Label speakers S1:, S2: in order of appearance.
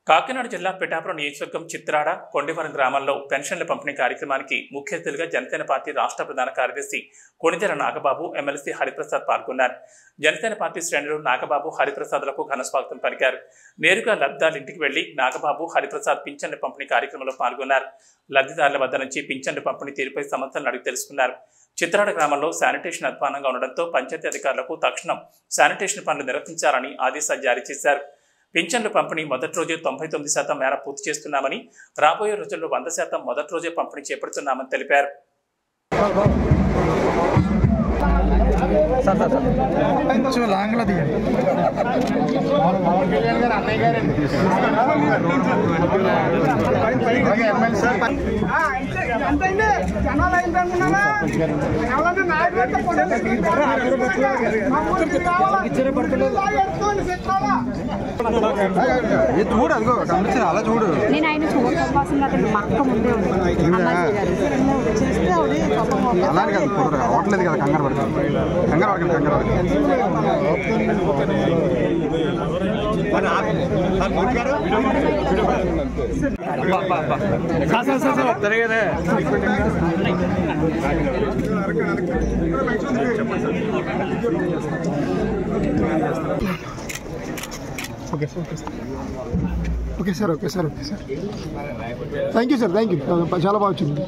S1: కాకినాడ జిల్లా పిఠాపురం నియోజకవర్గం చిత్రాడ కొండవరం గ్రామంలో పెన్షన్ల పంపిణీ కార్యక్రమానికి ముఖ్య అతిథిగా జనసేన పార్టీ రాష్ట్ర ప్రధాన కార్యదర్శి కొణిదెల నాగబాబు, ఎమ్మెల్సీ హరిప్రసాద్ పాల్గొన్నారు. జనసేన పార్టీ శ్రేణులు నాగబాబు, హరిప్రసాద్లకు ఘన స్వాగతం పలికారు. నేరుగా లబ్ధిదారుల ఇంటికి వెళ్లి నాగబాబు, హరిప్రసాద్ పింఛన్ల పంపిణీ కార్యక్రమంలో పాల్గొన్నారు. లబ్ధిదారుల వద్ద నుంచి పింఛన్ల పంపిణీ తీరుపై సమస్యలను అడిగి తెలుసుకున్నారు. చిత్రాడ గ్రామంలో శానిటేషన్ అధ్వానంగా ఉండడంతో పంచాయతీ అధికారులకు తక్షణం శానిటేషన్ పనులు నిర్వహించాలని ఆదేశాలు జారీ చేశారు. పింఛన్ల పంపిణీ మొదటి రోజే 99% మేర పూర్తి చేస్తున్నామని, రాబోయే రోజుల్లో 100% మొదటి రోజే పంపిణీ చేపడుతున్నామని తెలిపారు.
S2: నేను ఆయన చూడకపోవాల్సింది అతను మక్క ముందే
S3: అలానే కాదు, అవట్లేదు కదా, కంగారు పడకండి.
S4: Okay sir thank you sir, చాలా బాగా వచ్చింది.